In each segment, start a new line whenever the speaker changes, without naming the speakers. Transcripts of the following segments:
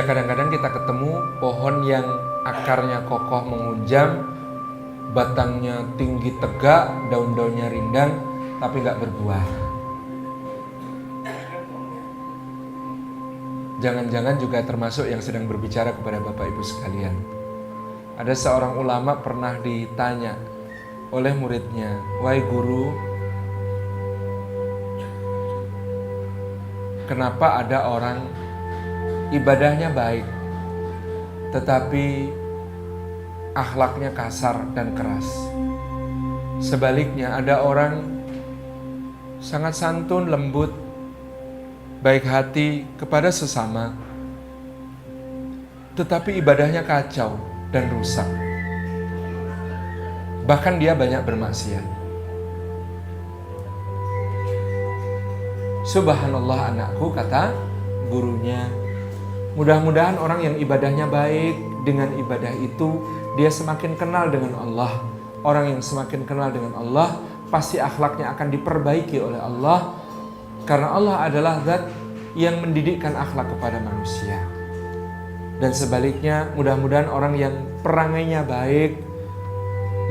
kadang-kadang kita ketemu pohon yang akarnya kokoh menghunjam, batangnya tinggi tegak, daun-daunnya rindang, tapi nggak berbuah. Jangan-jangan juga termasuk yang sedang berbicara kepada Bapak Ibu sekalian. Ada seorang ulama pernah ditanya oleh muridnya, "Wahai guru, kenapa ada orang ibadahnya baik, tetapi akhlaknya kasar dan keras? Sebaliknya ada orang sangat santun, lembut, baik hati kepada sesama, tetapi ibadahnya kacau dan rusak. Bahkan dia banyak bermaksiat." "Subhanallah anakku," kata gurunya, "mudah-mudahan orang yang ibadahnya baik, dengan ibadah itu dia semakin kenal dengan Allah. Orang yang semakin kenal dengan Allah pasti akhlaknya akan diperbaiki oleh Allah, karena Allah adalah zat yang mendidikkan akhlak kepada manusia. Dan sebaliknya, mudah-mudahan orang yang perangainya baik,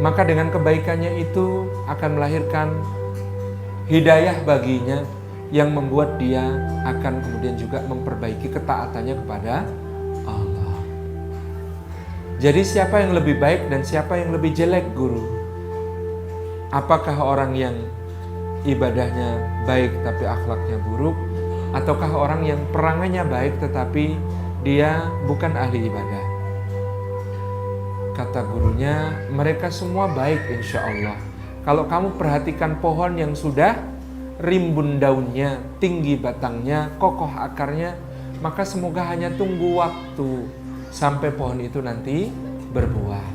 maka dengan kebaikannya itu akan melahirkan hidayah baginya yang membuat dia akan kemudian juga memperbaiki ketaatannya kepada Allah." Jadi siapa yang lebih baik dan siapa yang lebih jelek, guru? Apakah orang yang ibadahnya baik tapi akhlaknya buruk, ataukah orang yang perangainya baik tetapi dia bukan ahli ibadah? Kata gurunya, mereka semua baik insya Allah. Kalau kamu perhatikan pohon yang sudah rimbun daunnya, tinggi batangnya, kokoh akarnya, maka semoga hanya tunggu waktu sampai pohon itu nanti berbuah.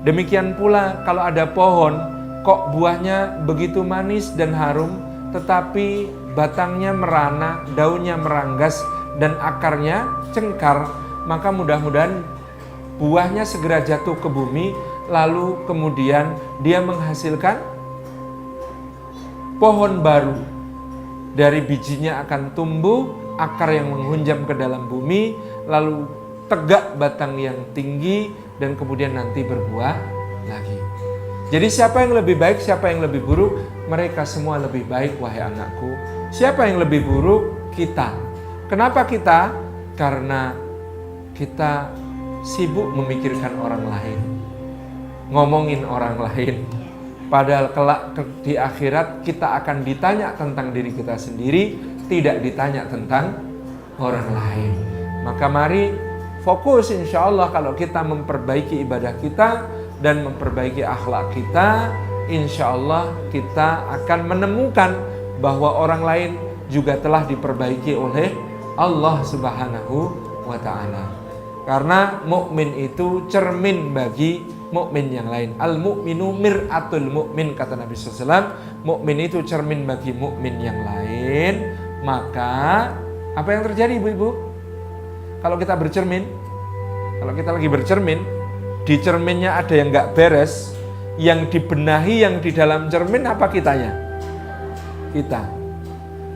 Demikian pula kalau ada pohon kok buahnya begitu manis dan harum, tetapi batangnya merana, daunnya meranggas, dan akarnya cengkar, maka mudah-mudahan buahnya segera jatuh ke bumi, lalu kemudian dia menghasilkan pohon baru. Dari bijinya akan tumbuh akar yang menghunjam ke dalam bumi, lalu tegak batang yang tinggi, dan kemudian nanti berbuah lagi. Jadi siapa yang lebih baik, siapa yang lebih buruk? Mereka semua lebih baik, wahai anakku. Siapa yang lebih buruk? Kita. Kenapa kita? Karena kita sibuk memikirkan orang lain, ngomongin orang lain. Padahal kelak di akhirat kita akan ditanya tentang diri kita sendiri, tidak ditanya tentang orang lain. Maka mari fokus insya Allah kalau kita memperbaiki ibadah kita dan memperbaiki akhlak kita, insya Allah kita akan menemukan bahwa orang lain juga telah diperbaiki oleh Allah Subhanahu wa Ta'ala. Karena mukmin itu cermin bagi mukmin yang lain. Al-mu'minu mir'atul mu'min, kata Nabi SAW. Mukmin itu cermin bagi mukmin yang lain. Maka apa yang terjadi ibu-ibu? Kalau kita bercermin, kalau kita lagi bercermin, di cerminnya ada yang gak beres, yang dibenahi yang di dalam cermin apa kitanya? Kita.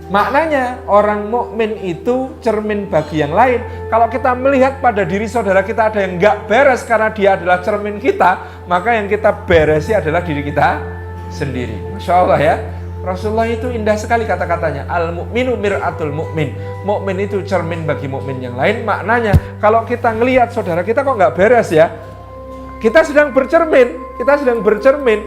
Maknanya orang mukmin itu cermin bagi yang lain. Kalau kita melihat pada diri saudara kita ada yang gak beres karena dia adalah cermin kita, maka yang kita beresi adalah diri kita sendiri. Masya Allah ya. Rasulullah itu indah sekali kata-katanya. Al-mu'minu mir'atul mu'min. Mukmin itu cermin bagi mukmin yang lain. Maknanya kalau kita ngelihat saudara kita kok gak beres ya, kita sedang bercermin,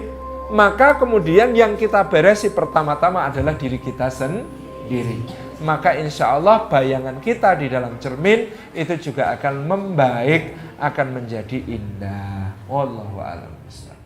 maka kemudian yang kita beresi pertama-tama adalah diri kita sendiri. Maka insya Allah bayangan kita di dalam cermin itu juga akan membaik, akan menjadi indah. Wallahu a'lam bishawab.